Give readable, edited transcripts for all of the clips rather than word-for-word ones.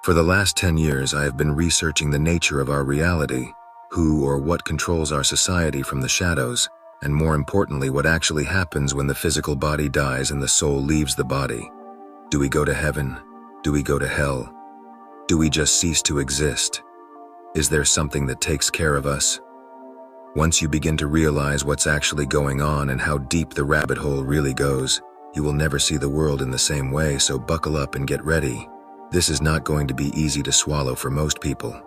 For the last 10 years, I have been researching the nature of our reality, who or what controls our society from the shadows, and more importantly, what actually happens when the physical body dies and the soul leaves the body. Do we go to heaven? Do we go to hell? Do we just cease to exist? Is there something that takes care of us? Once you begin to realize what's actually going on and how deep the rabbit hole really goes, you will never see the world in the same way, so buckle up and get ready. This is not going to be easy to swallow for most people.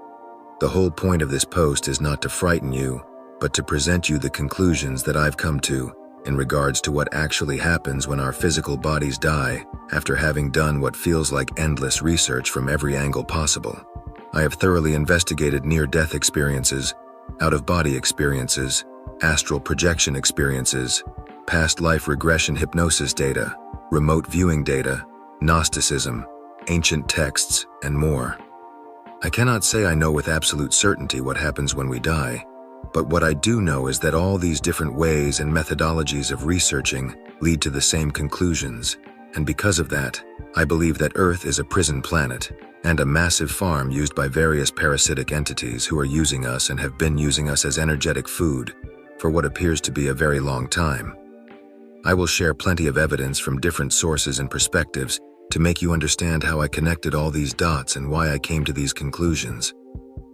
The whole point of this post is not to frighten you, but to present you the conclusions that I've come to in regards to what actually happens when our physical bodies die after having done what feels like endless research from every angle possible. I have thoroughly investigated near-death experiences, out-of-body experiences, astral projection experiences, past life regression hypnosis data, remote viewing data, Gnosticism, ancient texts, and more. I cannot say I know with absolute certainty what happens when we die, but what I do know is that all these different ways and methodologies of researching lead to the same conclusions, and because of that, I believe that Earth is a prison planet and a massive farm used by various parasitic entities who are using us and have been using us as energetic food for what appears to be a very long time. I will share plenty of evidence from different sources and perspectives to make you understand how I connected all these dots and why I came to these conclusions.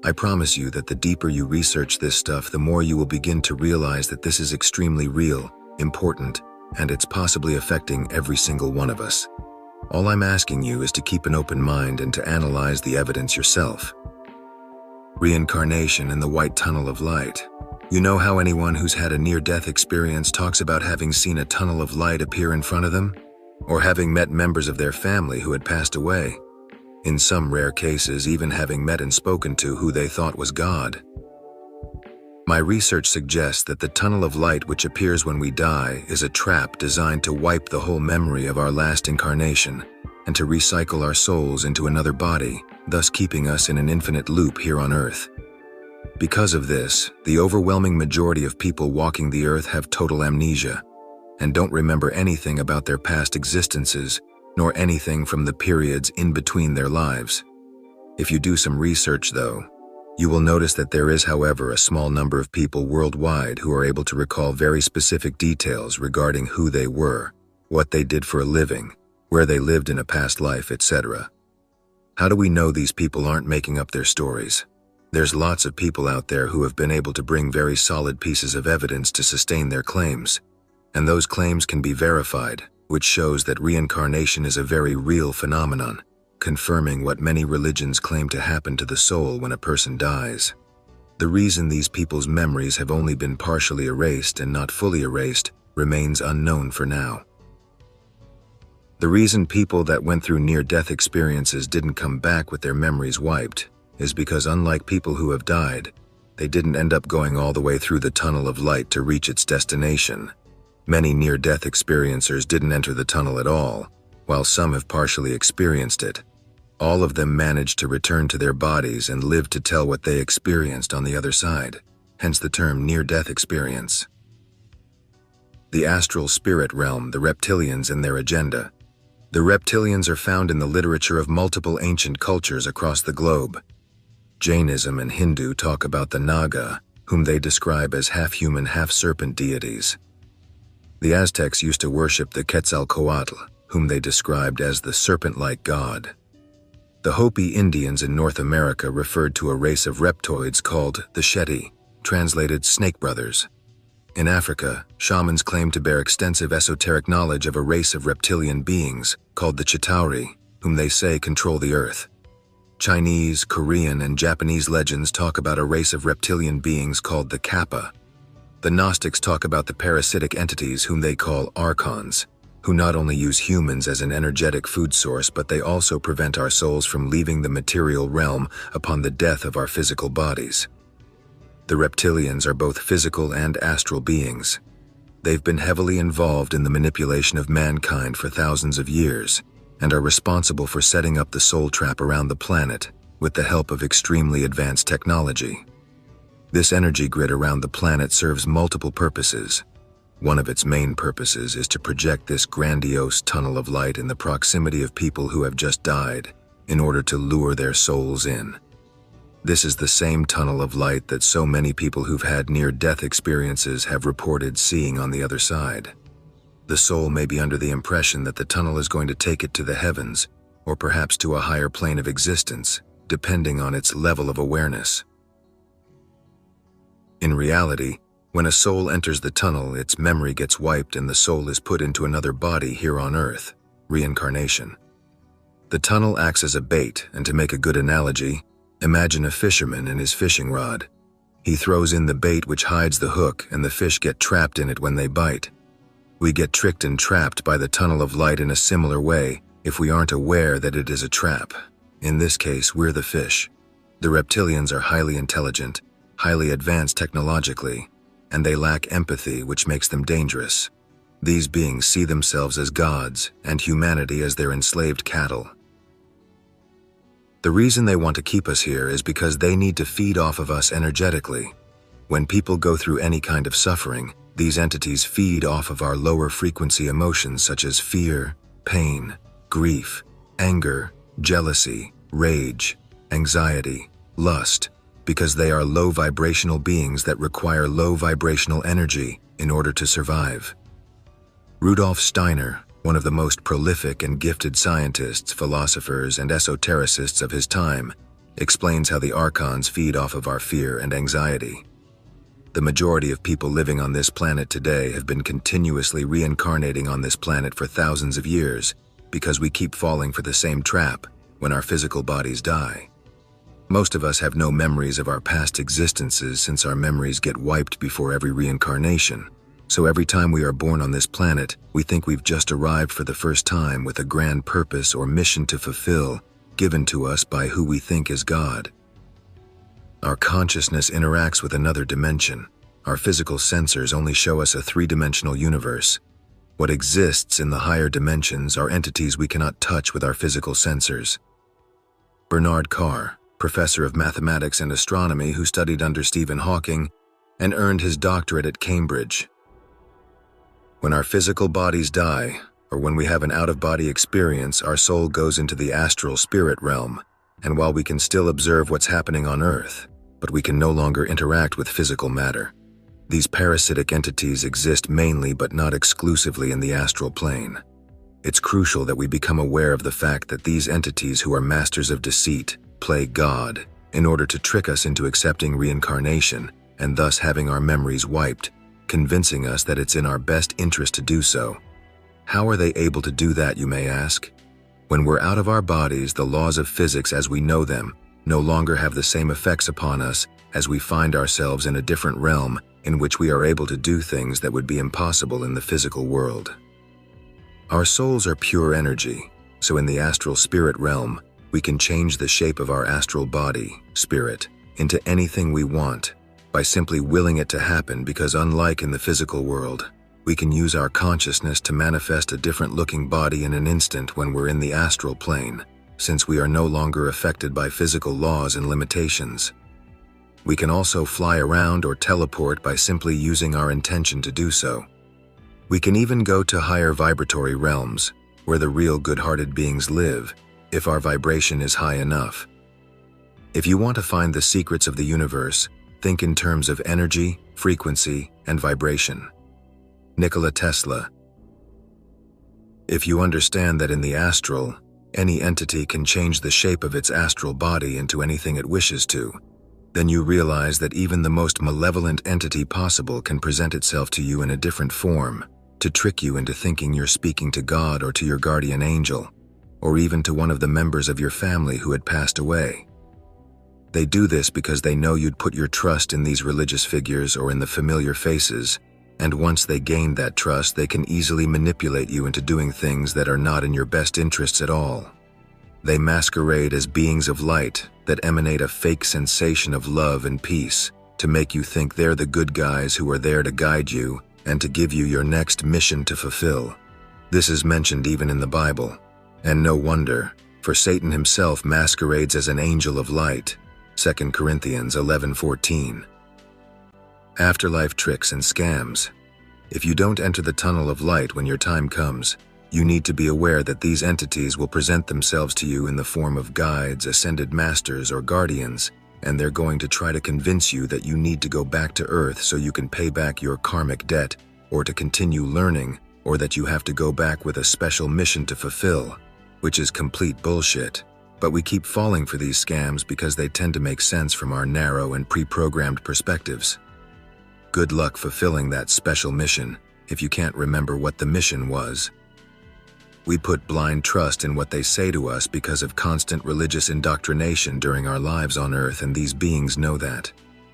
I promise you that the deeper you research this stuff, the more you will begin to realize that this is extremely real, important, and it's possibly affecting every single one of us. All I'm asking you is to keep an open mind and to analyze the evidence yourself. Reincarnation in the white tunnel of light. You know how anyone who's had a near-death experience talks about having seen a tunnel of light appear in front of them? Or having met members of their family who had passed away? In some rare cases, even having met and spoken to who they thought was God. My research suggests that the tunnel of light which appears when we die is a trap designed to wipe the whole memory of our last incarnation and to recycle our souls into another body, thus keeping us in an infinite loop here on Earth. Because of this, the overwhelming majority of people walking the Earth have total amnesia and don't remember anything about their past existences, nor anything from the periods in between their lives. If you do some research, though, you will notice that there is, however, a small number of people worldwide who are able to recall very specific details regarding who they were, what they did for a living, where they lived in a past life, etc. How do we know these people aren't making up their stories? There's lots of people out there who have been able to bring very solid pieces of evidence to sustain their claims, and those claims can be verified, which shows that reincarnation is a very real phenomenon, confirming what many religions claim to happen to the soul when a person dies. The reason these people's memories have only been partially erased and not fully erased remains unknown for now. The reason people that went through near-death experiences didn't come back with their memories wiped is because, unlike people who have died, they didn't end up going all the way through the tunnel of light to reach its destination. Many near-death experiencers didn't enter the tunnel at all, while some have partially experienced it. All of them managed to return to their bodies and live to tell what they experienced on the other side, hence the term near-death experience. The astral spirit realm, the reptilians and their agenda. The reptilians are found in the literature of multiple ancient cultures across the globe. Jainism and Hindu talk about the Naga, whom they describe as half-human, half-serpent deities. The Aztecs used to worship the Quetzalcoatl, whom they described as the serpent-like god. The Hopi Indians in North America referred to a race of reptoids called the Shetty, translated snake brothers. In Africa, shamans claim to bear extensive esoteric knowledge of a race of reptilian beings called the Chitauri, whom they say control the earth. Chinese, Korean, and Japanese legends talk about a race of reptilian beings called the Kappa. The Gnostics talk about the parasitic entities whom they call archons, who not only use humans as an energetic food source, but they also prevent our souls from leaving the material realm upon the death of our physical bodies. The reptilians are both physical and astral beings. They've been heavily involved in the manipulation of mankind for thousands of years, and are responsible for setting up the soul trap around the planet with the help of extremely advanced technology. This energy grid around the planet serves multiple purposes. One of its main purposes is to project this grandiose tunnel of light in the proximity of people who have just died, in order to lure their souls in. This is the same tunnel of light that so many people who've had near-death experiences have reported seeing on the other side. The soul may be under the impression that the tunnel is going to take it to the heavens, or perhaps to a higher plane of existence, depending on its level of awareness. In reality, when a soul enters the tunnel, its memory gets wiped and the soul is put into another body here on Earth, reincarnation. The tunnel acts as a bait, and to make a good analogy, imagine a fisherman and his fishing rod. He throws in the bait which hides the hook, and the fish get trapped in it when they bite. We get tricked and trapped by the tunnel of light in a similar way if we aren't aware that it is a trap. In this case, we're the fish. The reptilians are highly intelligent, highly advanced technologically, and they lack empathy, which makes them dangerous. These beings see themselves as gods and humanity as their enslaved cattle. The reason they want to keep us here is because they need to feed off of us energetically. When people go through any kind of suffering, these entities feed off of our lower frequency emotions such as fear, pain, grief, anger, jealousy, rage, anxiety, lust, because they are low vibrational beings that require low vibrational energy in order to survive. Rudolf Steiner, one of the most prolific and gifted scientists, philosophers, and esotericists of his time, explains how the archons feed off of our fear and anxiety. The majority of people living on this planet today have been continuously reincarnating on this planet for thousands of years because we keep falling for the same trap when our physical bodies die. Most of us have no memories of our past existences since our memories get wiped before every reincarnation. So every time we are born on this planet, we think we've just arrived for the first time with a grand purpose or mission to fulfill, given to us by who we think is God. Our consciousness interacts with another dimension. Our physical sensors only show us a three-dimensional universe. What exists in the higher dimensions are entities we cannot touch with our physical sensors. Bernard Carr, professor of mathematics and astronomy who studied under Stephen Hawking and earned his doctorate at Cambridge. When our physical bodies die, or when we have an out-of-body experience, our soul goes into the astral spirit realm, and while we can still observe what's happening on Earth, but we can no longer interact with physical matter. These parasitic entities exist mainly but not exclusively in the astral plane. It's crucial that we become aware of the fact that these entities who are masters of deceit play God in order to trick us into accepting reincarnation and thus having our memories wiped, convincing us that it's in our best interest to do so. How are they able to do that, you may ask? When we're out of our bodies, the laws of physics as we know them no longer have the same effects upon us as we find ourselves in a different realm in which we are able to do things that would be impossible in the physical world. Our souls are pure energy, so in the astral spirit realm, we can change the shape of our astral body, spirit, into anything we want by simply willing it to happen, because unlike in the physical world, we can use our consciousness to manifest a different looking body in an instant when we're in the astral plane, since we are no longer affected by physical laws and limitations. We can also fly around or teleport by simply using our intention to do so. We can even go to higher vibratory realms, where the real good-hearted beings live, if our vibration is high enough. If you want to find the secrets of the universe, think in terms of energy, frequency, and vibration. Nikola Tesla. If you understand that in the astral, any entity can change the shape of its astral body into anything it wishes to, then you realize that even the most malevolent entity possible can present itself to you in a different form, to trick you into thinking you're speaking to God or to your guardian angel, or even to one of the members of your family who had passed away. They do this because they know you'd put your trust in these religious figures or in the familiar faces, and once they gain that trust, they can easily manipulate you into doing things that are not in your best interests at all. They masquerade as beings of light that emanate a fake sensation of love and peace to make you think they're the good guys who are there to guide you and to give you your next mission to fulfill. This is mentioned even in the Bible, and no wonder, for Satan himself masquerades as an angel of light, 2 Corinthians 11:14. Afterlife tricks and scams. If you don't enter the tunnel of light when your time comes, You need to be aware that these entities will present themselves to you in the form of guides, ascended masters, or guardians, and they're going to try to convince you that you need to go back to Earth so you can pay back your karmic debt, or to continue learning, or that you have to go back with a special mission to fulfill, which is complete bullshit. But we keep falling for these scams because they tend to make sense from our narrow and pre-programmed perspectives. Good luck fulfilling that special mission if you can't remember what the mission was. We put blind trust in what they say to us because of constant religious indoctrination during our lives on Earth, and these beings know that.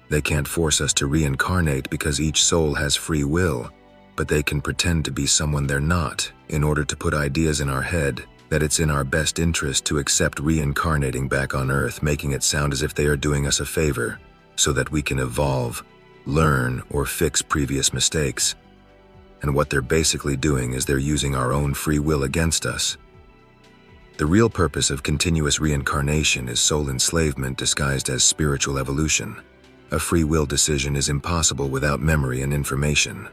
They can't force us to reincarnate because each soul has free will, but they can pretend to be someone they're not in order to put ideas in our head that it's in our best interest to accept reincarnating back on Earth, making it sound as if they are doing us a favor so that we can evolve, learn, or fix previous mistakes. And what they're basically doing is they're using our own free will against us. The real purpose of continuous reincarnation is soul enslavement disguised as spiritual evolution. A free will decision is impossible without memory and information.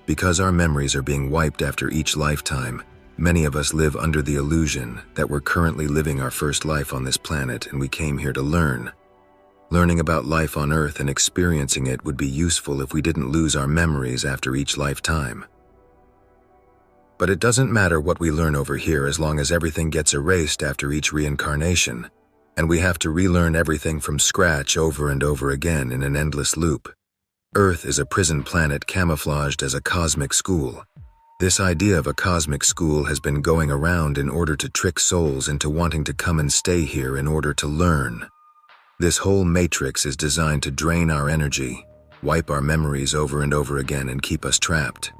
Because our memories are being wiped after each lifetime, many of us live under the illusion that we're currently living our first life on this planet and we came here to learn. Learning about life on Earth and experiencing it would be useful if we didn't lose our memories after each lifetime. But it doesn't matter what we learn over here as long as everything gets erased after each reincarnation, and we have to relearn everything from scratch over and over again in an endless loop. Earth is a prison planet camouflaged as a cosmic school. This idea of a cosmic school has been going around in order to trick souls into wanting to come and stay here in order to learn. This whole matrix is designed to drain our energy, wipe our memories over and over again, and keep us trapped.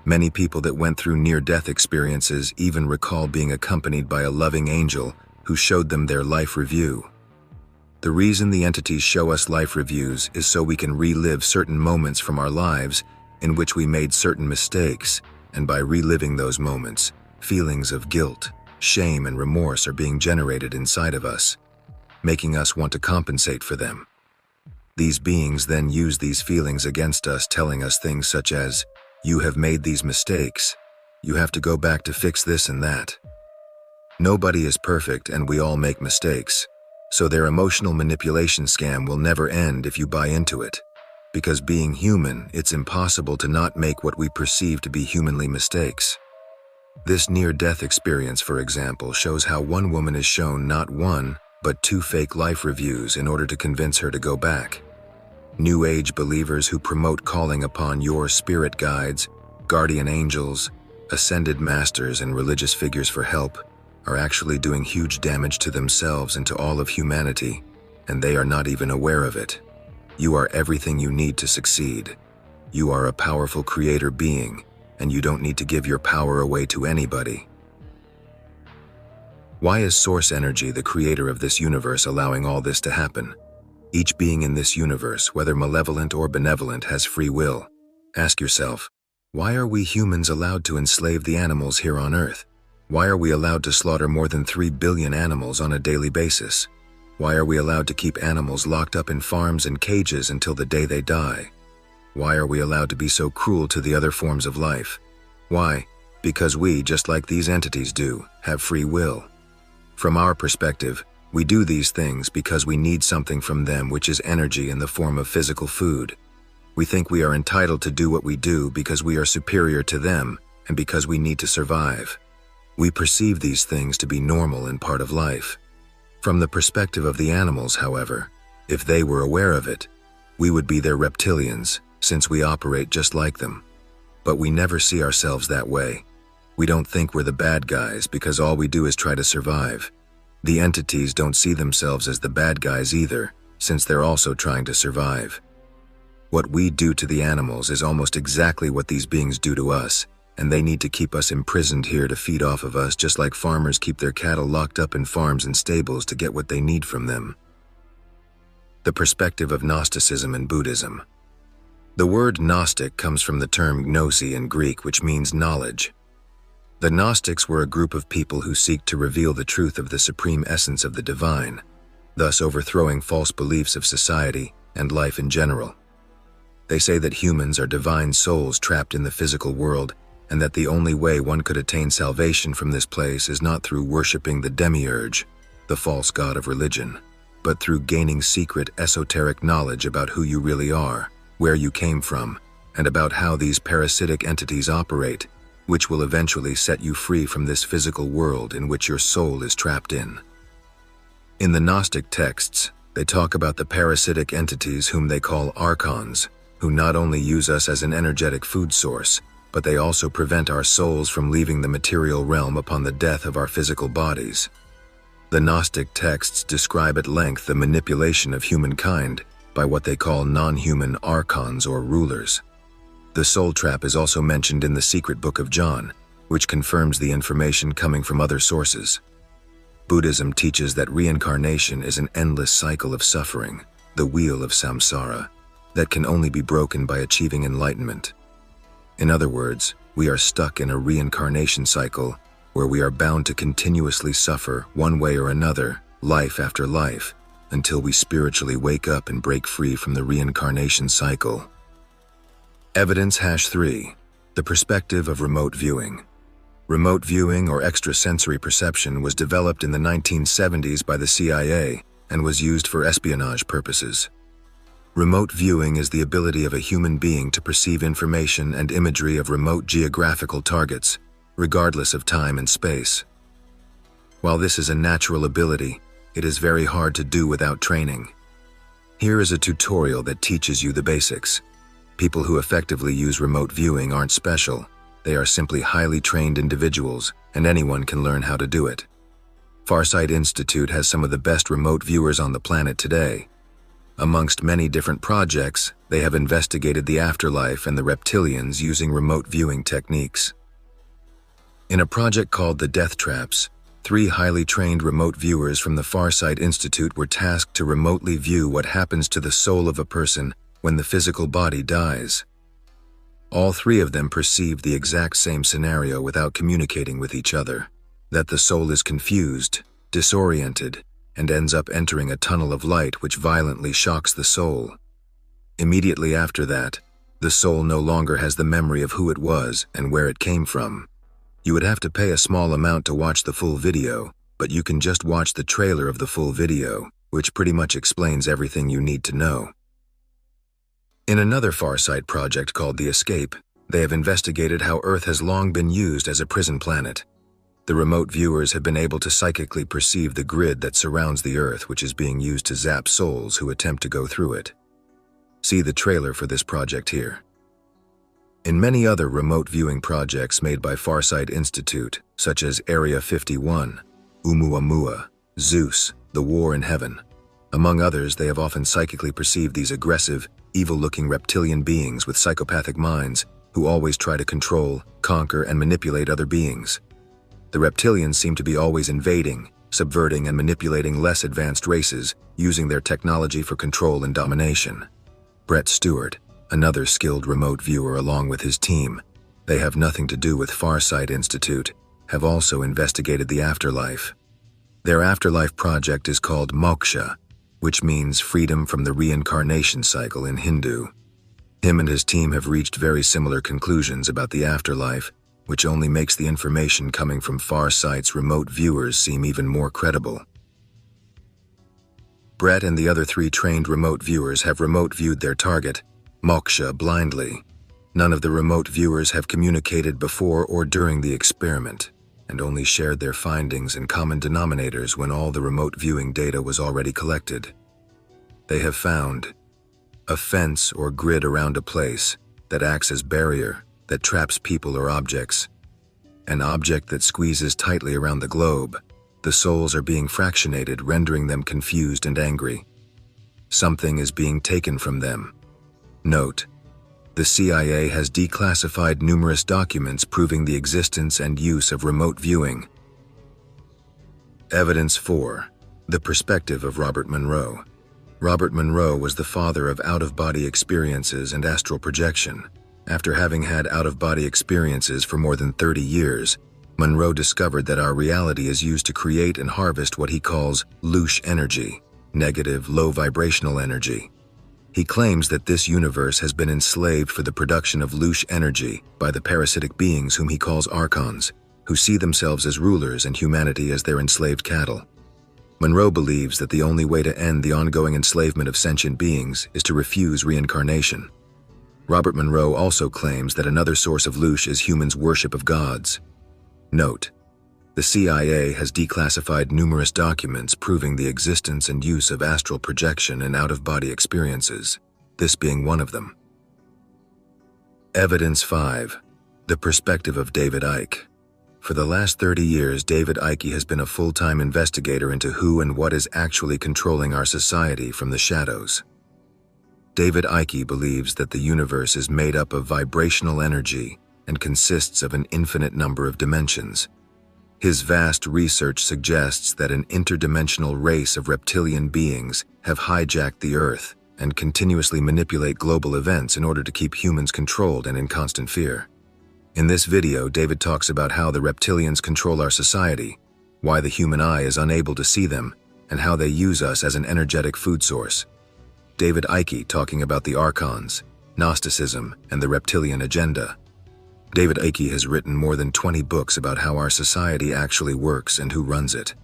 Many people that went through near-death experiences even recall being accompanied by a loving angel who showed them their life review. The reason the entities show us life reviews is so we can relive certain moments from our lives in which we made certain mistakes, and by reliving those moments, feelings of guilt, shame, and remorse are being generated inside of us, making us want to compensate for them. These beings then use these feelings against us, telling us things such as, "You have made these mistakes. You have to go back to fix this and that." Nobody is perfect and we all make mistakes, so their emotional manipulation scam will never end if you buy into it. Because being human, it's impossible to not make what we perceive to be humanly mistakes. This near-death experience, for example, shows how one woman is shown not one, but 2 fake life reviews in order to convince her to go back. New Age believers who promote calling upon your spirit guides, guardian angels, ascended masters, and religious figures for help are actually doing huge damage to themselves and to all of humanity, and they are not even aware of it. You are everything you need to succeed. You are a powerful creator being, and you don't need to give your power away to anybody. Why is Source Energy, the creator of this universe, allowing all this to happen? Each being in this universe, whether malevolent or benevolent, has free will. Ask yourself, why are we humans allowed to enslave the animals here on Earth? Why are we allowed to slaughter more than 3 billion animals on a daily basis? Why are we allowed to keep animals locked up in farms and cages until the day they die? Why are we allowed to be so cruel to the other forms of life? Why? Because we, just like these entities do, have free will. From our perspective, we do these things because we need something from them, which is energy in the form of physical food. We think we are entitled to do what we do because we are superior to them and because we need to survive. We perceive these things to be normal and part of life. From the perspective of the animals, however, if they were aware of it, we would be their reptilians, since we operate just like them. But we never see ourselves that way. We don't think we're the bad guys because all we do is try to survive. The entities don't see themselves as the bad guys either, since they're also trying to survive. What we do to the animals is almost exactly what these beings do to us, and they need to keep us imprisoned here to feed off of us, just like farmers keep their cattle locked up in farms and stables to get what they need from them. The perspective of Gnosticism and Buddhism. The word Gnostic comes from the term gnosi in Greek, which means knowledge. The Gnostics were a group of people who seek to reveal the truth of the supreme essence of the divine, thus overthrowing false beliefs of society and life in general. They say that humans are divine souls trapped in the physical world and that the only way one could attain salvation from this place is not through worshipping the demiurge, the false god of religion, but through gaining secret esoteric knowledge about who you really are, where you came from, and about how these parasitic entities operate, which will eventually set you free from this physical world in which your soul is trapped in. In the Gnostic texts, they talk about the parasitic entities whom they call archons, who not only use us as an energetic food source, but they also prevent our souls from leaving the material realm upon the death of our physical bodies. The Gnostic texts describe at length the manipulation of humankind by what they call non-human archons or rulers. The soul trap is also mentioned in the secret book of John, which confirms the information coming from other sources. Buddhism teaches that reincarnation is an endless cycle of suffering, the wheel of samsara, that can only be broken by achieving enlightenment. In other words, we are stuck in a reincarnation cycle where we are bound to continuously suffer one way or another, life after life, until we spiritually wake up and break free from the reincarnation cycle. Evidence #3. The perspective of remote viewing. Remote viewing or extrasensory perception was developed in the 1970s by the CIA and was used for espionage purposes. Remote viewing is the ability of a human being to perceive information and imagery of remote geographical targets, regardless of time and space. While this is a natural ability, it is very hard to do without training. Here is a tutorial that teaches you the basics. People who effectively use remote viewing aren't special. They are simply highly trained individuals, and anyone can learn how to do it. Farsight Institute has some of the best remote viewers on the planet today. Amongst many different projects, they have investigated the afterlife and the reptilians using remote viewing techniques. In a project called the Death Traps, 3 highly trained remote viewers from the Farsight Institute were tasked to remotely view what happens to the soul of a person when the physical body dies. All 3 of them perceived the exact same scenario without communicating with each other, that the soul is confused, disoriented, and ends up entering a tunnel of light which violently shocks the soul. Immediately after that, the soul no longer has the memory of who it was and where it came from. You would have to pay a small amount to watch the full video, but you can just watch the trailer of the full video, which pretty much explains everything you need to know. In another Farsight project called The Escape, they have investigated how Earth has long been used as a prison planet. The remote viewers have been able to psychically perceive the grid that surrounds the Earth, which is being used to zap souls who attempt to go through it. See the trailer for this project here. In many other remote viewing projects made by Farsight Institute, such as Area 51, Oumuamua, Zeus, The War in Heaven, among others, they have often psychically perceived these aggressive, evil-looking reptilian beings with psychopathic minds who always try to control, conquer, and manipulate other beings. The reptilians seem to be always invading, subverting, and manipulating less advanced races, using their technology for control and domination. Brett Stewart, another skilled remote viewer along with his team, they have nothing to do with Farsight Institute, have also investigated the afterlife. Their afterlife project is called Moksha, which means freedom from the reincarnation cycle in Hindu. Him and his team have reached very similar conclusions about the afterlife, which only makes the information coming from Farsight's remote viewers seem even more credible. Brett and the other 3 trained remote viewers have remote viewed their target, Moksha, blindly. None of the remote viewers have communicated before or during the experiment, and only shared their findings and common denominators when all the remote viewing data was already collected. They have found a fence or grid around a place that acts as barrier that traps people or objects, an object that squeezes tightly around the globe. The souls are being fractionated, rendering them confused and angry. Something is being taken from them. Note: the CIA has declassified numerous documents proving the existence and use of remote viewing. Evidence 4. The perspective of Robert Monroe. Robert Monroe was the father of out-of-body experiences and astral projection. After having had out-of-body experiences for more than 30 years, Monroe discovered that our reality is used to create and harvest what he calls louche energy, negative, low vibrational energy. He claims that this universe has been enslaved for the production of louche energy by the parasitic beings whom he calls archons, who see themselves as rulers and humanity as their enslaved cattle. Monroe believes that the only way to end the ongoing enslavement of sentient beings is to refuse reincarnation. Robert Monroe also claims that another source of louche is humans' worship of gods. Note: the CIA has declassified numerous documents proving the existence and use of astral projection and out-of-body experiences, this being one of them. Evidence 5. The perspective of David Icke. For the last 30 years, David Icke has been a full-time investigator into who and what is actually controlling our society from the shadows. David Icke believes that the universe is made up of vibrational energy and consists of an infinite number of dimensions. His vast research suggests that an interdimensional race of reptilian beings have hijacked the Earth and continuously manipulate global events in order to keep humans controlled and in constant fear. In this video, David talks about how the reptilians control our society, why the human eye is unable to see them, and how they use us as an energetic food source. David Icke talking about the archons, Gnosticism, and the reptilian agenda. David Icke has written more than 20 books about how our society actually works and who runs it.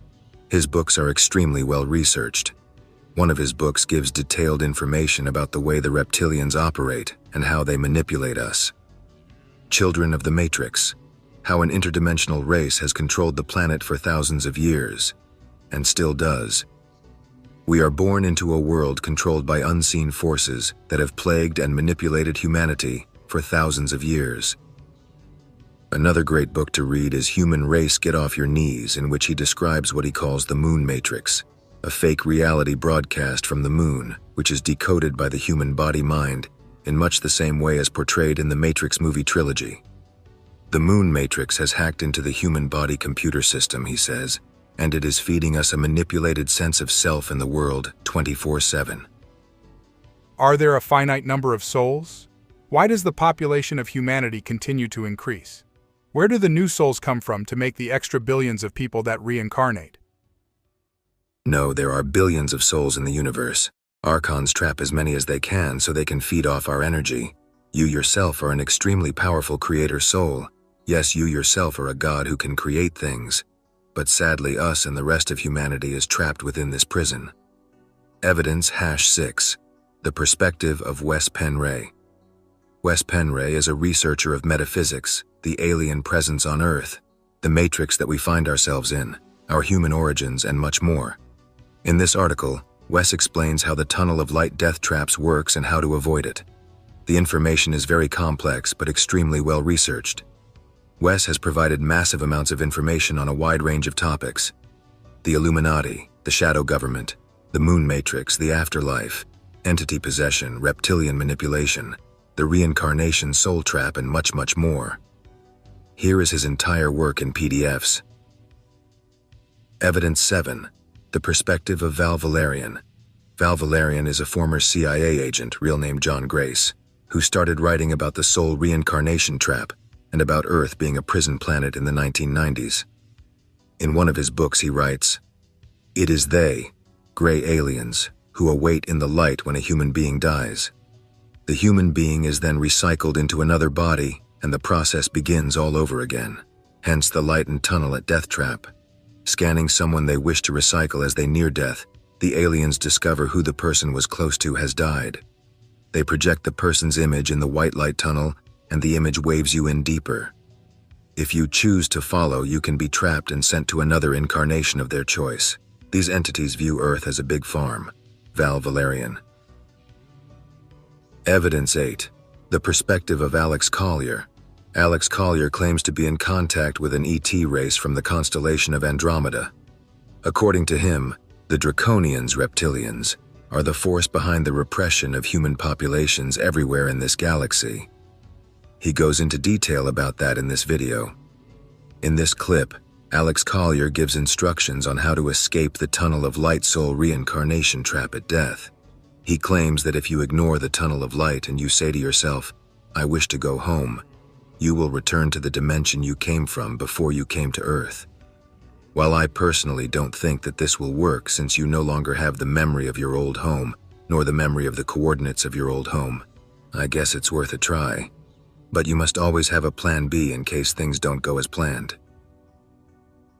His books are extremely well researched. One of his books gives detailed information about the way the reptilians operate and how they manipulate us. Children of the Matrix: how an interdimensional race has controlled the planet for thousands of years, and still does. We are born into a world controlled by unseen forces that have plagued and manipulated humanity for thousands of years. Another great book to read is Human Race Get Off Your Knees, in which he describes what he calls the Moon Matrix, a fake reality broadcast from the moon, which is decoded by the human body-mind in much the same way as portrayed in the Matrix movie trilogy. The Moon Matrix has hacked into the human body computer system, he says, and it is feeding us a manipulated sense of self in the world 24/7. Are there a finite number of souls? Why does the population of humanity continue to increase? Where do the new souls come from to make the extra billions of people that reincarnate? No, there are billions of souls in the universe. Archons trap as many as they can so they can feed off our energy. You yourself are an extremely powerful creator soul. Yes, you yourself are a god who can create things. But sadly, us and the rest of humanity is trapped within this prison. Evidence #6. The perspective of Wes Penray. Wes Penray is a researcher of metaphysics, the alien presence on Earth, the matrix that we find ourselves in, our human origins, and much more. In this article, Wes explains how the tunnel of light death traps works and how to avoid it. The information is very complex but extremely well researched. Wes has provided massive amounts of information on a wide range of topics: the Illuminati, the shadow government, the moon matrix, the afterlife, entity possession, reptilian manipulation, the reincarnation soul trap, and much, much more. Here is his entire work in PDFs. Evidence 7. The perspective of Val Valerian. Val Valerian is a former CIA agent, real name John Grace, who started writing about the soul reincarnation trap and about Earth being a prison planet in the 1990s. In one of his books he writes, "It is they, gray aliens, who await in the light when a human being dies. The human being is then recycled into another body and the process begins all over again, hence the light and tunnel at death trap. Scanning someone they wish to recycle as they near death, the aliens discover who the person was close to has died. They project the person's image in the white light tunnel and the image waves you in deeper. If you choose to follow, you can be trapped and sent to another incarnation of their choice. These entities view Earth as a big farm." Val Valerian. Evidence 8. The perspective of Alex Collier. Alex Collier claims to be in contact with an ET race from the constellation of Andromeda. According to him, the Draconians reptilians are the force behind the repression of human populations everywhere in this galaxy. He goes into detail about that in this video. In this clip, Alex Collier gives instructions on how to escape the tunnel of light soul reincarnation trap at death. He claims that if you ignore the tunnel of light and you say to yourself, "I wish to go home," you will return to the dimension you came from before you came to Earth. While I personally don't think that this will work since you no longer have the memory of your old home, nor the memory of the coordinates of your old home. I guess it's worth a try. But you must always have a plan B in case things don't go as planned.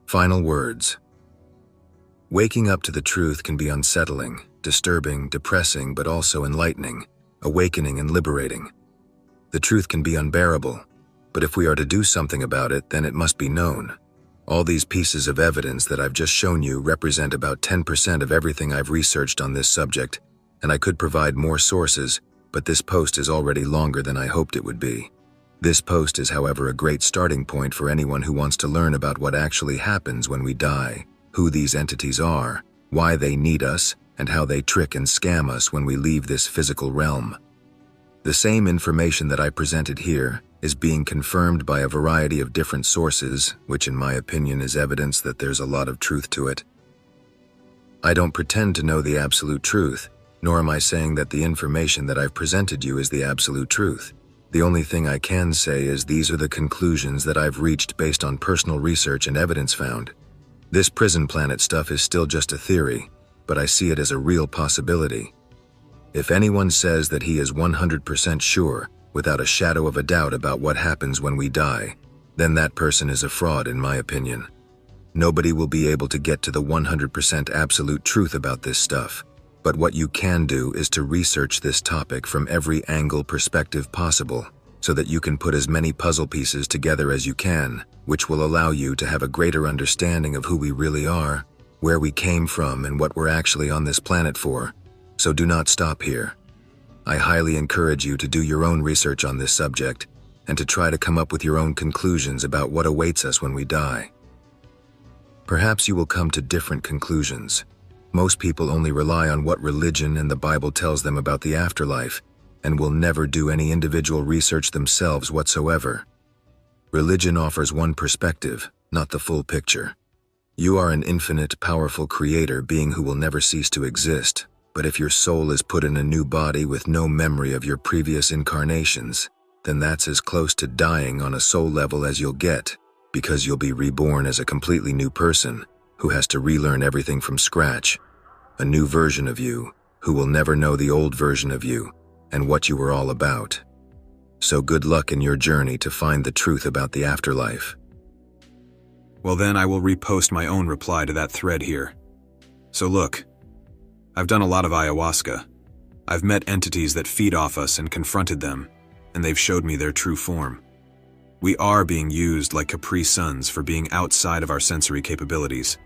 Final words. Waking up to the truth can be unsettling, disturbing, depressing, but also enlightening, awakening and liberating. The truth can be unbearable, but if we are to do something about it, then it must be known. All these pieces of evidence that I've just shown you represent about 10% of everything I've researched on this subject, and I could provide more sources, but this post is already longer than I hoped it would be. This post is, however, a great starting point for anyone who wants to learn about what actually happens when we die, who these entities are, why they need us, and how they trick and scam us when we leave this physical realm. The same information that I presented here is being confirmed by a variety of different sources, which in my opinion is evidence that there's a lot of truth to it. I don't pretend to know the absolute truth, nor am I saying that the information that I've presented you is the absolute truth. The only thing I can say is these are the conclusions that I've reached based on personal research and evidence found. This prison planet stuff is still just a theory, but I see it as a real possibility. If anyone says that he is 100% sure, without a shadow of a doubt about what happens when we die, then that person is a fraud in my opinion. Nobody will be able to get to the 100% absolute truth about this stuff, but what you can do is to research this topic from every angle perspective possible, so that you can put as many puzzle pieces together as you can, which will allow you to have a greater understanding of who we really are, where we came from, and what we're actually on this planet for. So do not stop here. I highly encourage you to do your own research on this subject and to try to come up with your own conclusions about what awaits us when we die. Perhaps you will come to different conclusions. Most people only rely on what religion and the Bible tells them about the afterlife and will never do any individual research themselves whatsoever. Religion offers one perspective, not the full picture. You are an infinite, powerful creator being who will never cease to exist. But if your soul is put in a new body with no memory of your previous incarnations, then that's as close to dying on a soul level as you'll get, because you'll be reborn as a completely new person who has to relearn everything from scratch. A new version of you who will never know the old version of you and what you were all about. So good luck in your journey to find the truth about the afterlife. Well then, I will repost my own reply to that thread here. So look, I've done a lot of ayahuasca. I've met entities that feed off us and confronted them, and they've showed me their true form. We are being used like Capri Suns for being outside of our sensory capabilities.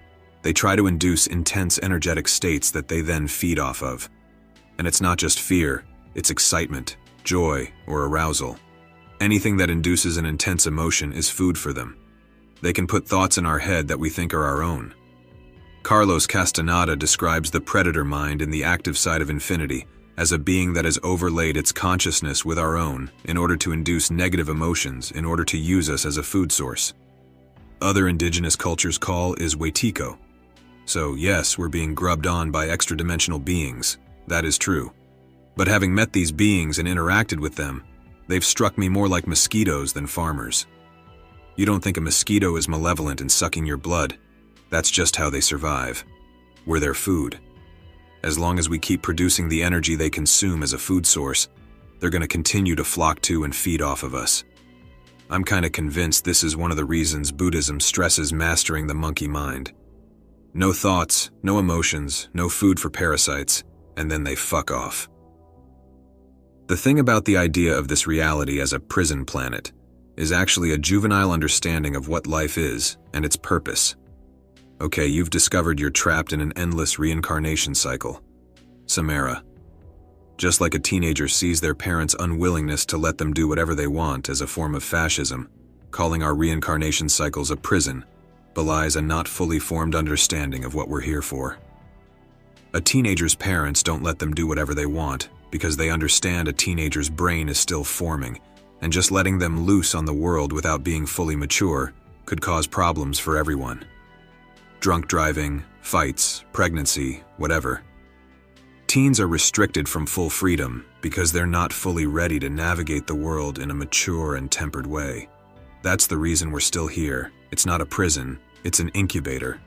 They try to induce intense energetic states that they then feed off of. And it's not just fear, it's excitement, joy, or arousal. Anything that induces an intense emotion is food for them. They can put thoughts in our head that we think are our own. Carlos Castaneda describes the predator mind in the active side of infinity as a being that has overlaid its consciousness with our own in order to induce negative emotions in order to use us as a food source. Other indigenous cultures call is Wetiko. So yes, we're being grubbed on by extra-dimensional beings, that is true. But having met these beings and interacted with them, they've struck me more like mosquitoes than farmers. You don't think a mosquito is malevolent and sucking your blood. That's just how they survive. We're their food. As long as we keep producing the energy they consume as a food source, they're going to continue to flock to and feed off of us. I'm kind of convinced this is one of the reasons Buddhism stresses mastering the monkey mind. No thoughts, no emotions, no food for parasites, and then they fuck off. The thing about the idea of this reality as a prison planet is actually a juvenile understanding of what life is and its purpose. Okay, you've discovered you're trapped in an endless reincarnation cycle. Samara. Just like a teenager sees their parents' unwillingness to let them do whatever they want as a form of fascism, calling our reincarnation cycles a prison belies a not fully formed understanding of what we're here for. A teenager's parents don't let them do whatever they want because they understand a teenager's brain is still forming, and just letting them loose on the world without being fully mature could cause problems for everyone. Drunk driving, fights, pregnancy, whatever. Teens are restricted from full freedom because they're not fully ready to navigate the world in a mature and tempered way. That's the reason we're still here. It's not a prison, it's an incubator.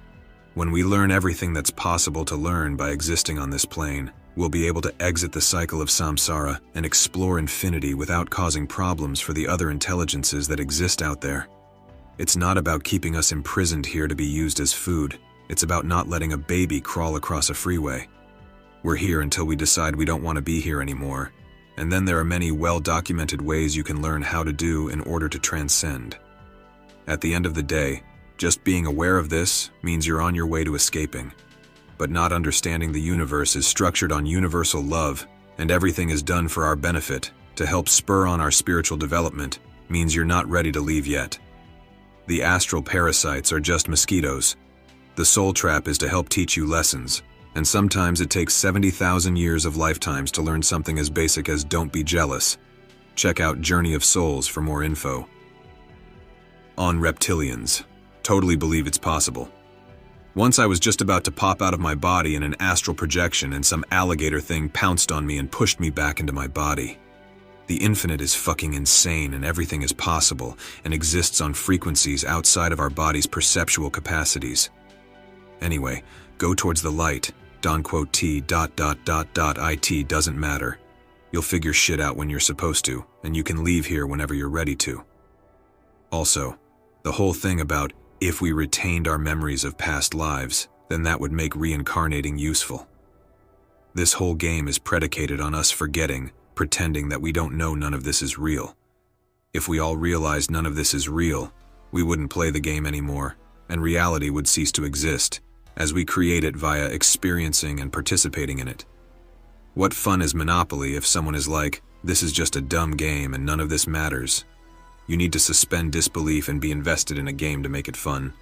When we learn everything that's possible to learn by existing on this plane, we'll be able to exit the cycle of samsara and explore infinity without causing problems for the other intelligences that exist out there. It's not about keeping us imprisoned here to be used as food. It's about not letting a baby crawl across a freeway. We're here until we decide we don't want to be here anymore, and then there are many well-documented ways you can learn how to do in order to transcend. At the end of the day, just being aware of this means you're on your way to escaping. But not understanding the universe is structured on universal love, and everything is done for our benefit, to help spur on our spiritual development, means you're not ready to leave yet. The astral parasites are just mosquitoes. The soul trap is to help teach you lessons, and sometimes it takes 70,000 years of lifetimes to learn something as basic as don't be jealous. Check out Journey of Souls for more info. On reptilians. Totally believe it's possible. Once I was just about to pop out of my body in an astral projection and some alligator thing pounced on me and pushed me back into my body. The infinite is fucking insane and everything is possible and exists on frequencies outside of our body's perceptual capacities. Anyway, go towards the light. T ... It doesn't matter. You'll figure shit out when you're supposed to, and you can leave here whenever you're ready to. Also, the whole thing about if we retained our memories of past lives, then that would make reincarnating useful. This whole game is predicated on us forgetting, pretending that we don't know none of this is real. If we all realized none of this is real, we wouldn't play the game anymore, and reality would cease to exist, as we create it via experiencing and participating in it. What fun is Monopoly if someone is like, this is just a dumb game and none of this matters? You need to suspend disbelief and be invested in a game to make it fun.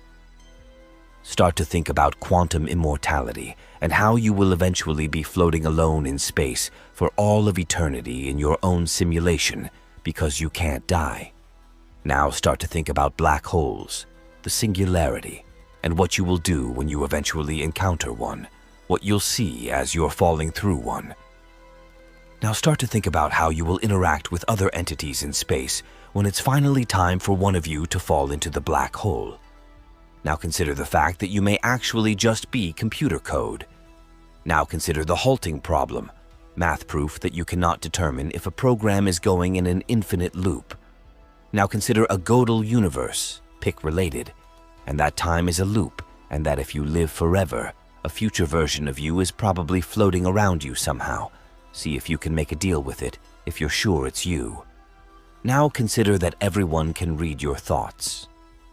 Start to think about quantum immortality and how you will eventually be floating alone in space for all of eternity in your own simulation because you can't die. Now start to think about black holes, the singularity, and what you will do when you eventually encounter one, what you'll see as you're falling through one. Now start to think about how you will interact with other entities in space when it's finally time for one of you to fall into the black hole. Now consider the fact that you may actually just be computer code. Now consider the halting problem, math proof that you cannot determine if a program is going in an infinite loop. Now consider a Gödel universe, pick related, and that time is a loop, and that if you live forever, a future version of you is probably floating around you somehow. See if you can make a deal with it, if you're sure it's you. Now consider that everyone can read your thoughts.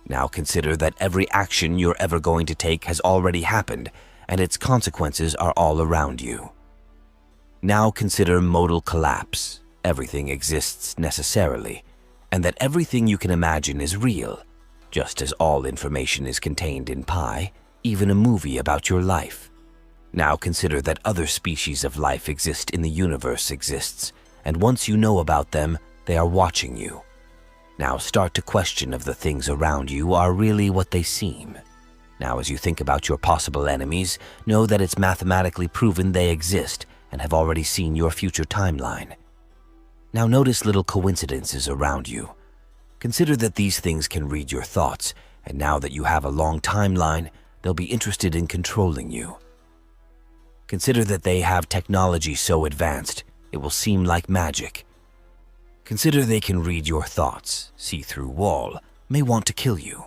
Now consider that every action you're ever going to take has already happened, and its consequences are all around you. Now consider modal collapse. Everything exists necessarily, and that everything you can imagine is real, just as all information is contained in Pi, even a movie about your life. Now consider that other species of life exist in the universe exists, and once you know about them, they are watching you. Now start to question if the things around you are really what they seem. Now as you think about your possible enemies, know that it's mathematically proven they exist and have already seen your future timeline. Now notice little coincidences around you. Consider that these things can read your thoughts, and now that you have a long timeline, they'll be interested in controlling you. Consider that they have technology so advanced, it will seem like magic. Consider they can read your thoughts, see through wall, may want to kill you.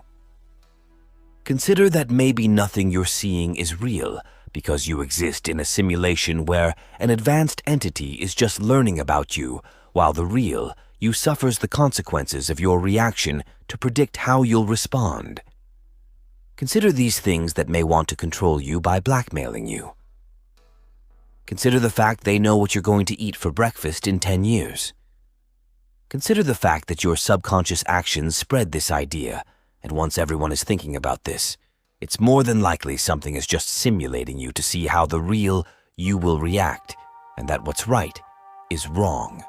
Consider that maybe nothing you're seeing is real because you exist in a simulation where an advanced entity is just learning about you, while the real you suffers the consequences of your reaction to predict how you'll respond. Consider these things that may want to control you by blackmailing you. Consider the fact they know what you're going to eat for breakfast in 10 years. Consider the fact that your subconscious actions spread this idea, and once everyone is thinking about this, it's more than likely something is just simulating you to see how the real you will react, and that what's right is wrong.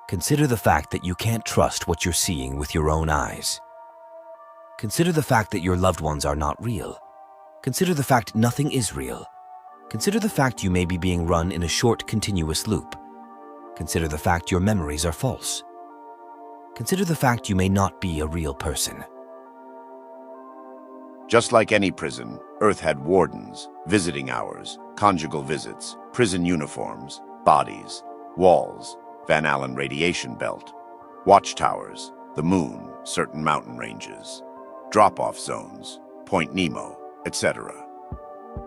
Consider the fact that you can't trust what you're seeing with your own eyes. Consider the fact that your loved ones are not real. Consider the fact nothing is real. Consider the fact you may be being run in a short, continuous loop. Consider the fact your memories are false. Consider the fact you may not be a real person. Just like any prison, Earth had wardens, visiting hours, conjugal visits, prison uniforms, bodies, walls, Van Allen radiation belt, watchtowers, the moon, certain mountain ranges, drop-off zones, Point Nemo, etc.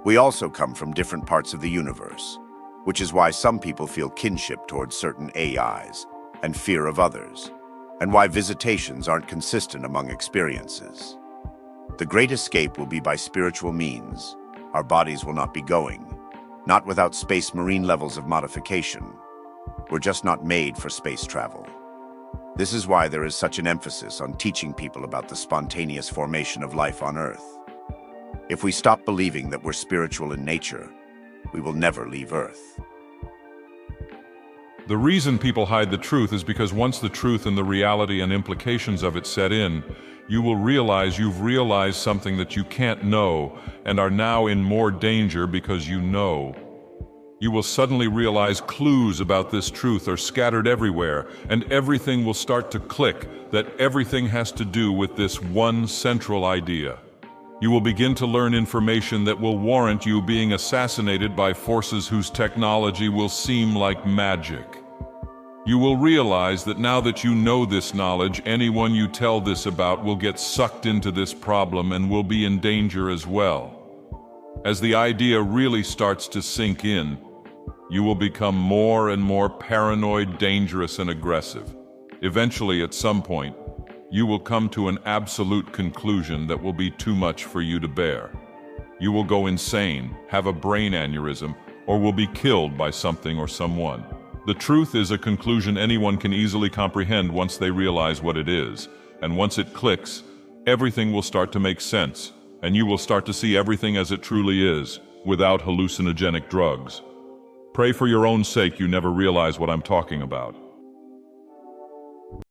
We also come from different parts of the universe, which is why some people feel kinship towards certain AIs and fear of others, and why visitations aren't consistent among experiences. The great escape will be by spiritual means. Our bodies will not be going, not without space marine levels of modification. We're just not made for space travel. This is why there is such an emphasis on teaching people about the spontaneous formation of life on Earth. If we stop believing that we're spiritual in nature, we will never leave Earth. The reason people hide the truth is because once the truth and the reality and implications of it set in, you will realize you've realized something that you can't know and are now in more danger because you know. You will suddenly realize clues about this truth are scattered everywhere, and everything will start to click that everything has to do with this one central idea. You will begin to learn information that will warrant you being assassinated by forces whose technology will seem like magic. You will realize that now that you know this knowledge, anyone you tell this about will get sucked into this problem and will be in danger as well. As the idea really starts to sink in, you will become more and more paranoid, dangerous, and aggressive. Eventually, at some point, you will come to an absolute conclusion that will be too much for you to bear. You will go insane, have a brain aneurysm, or will be killed by something or someone. The truth is a conclusion anyone can easily comprehend once they realize what it is. And once it clicks, everything will start to make sense, and you will start to see everything as it truly is, without hallucinogenic drugs. Pray for your own sake you never realize what I'm talking about.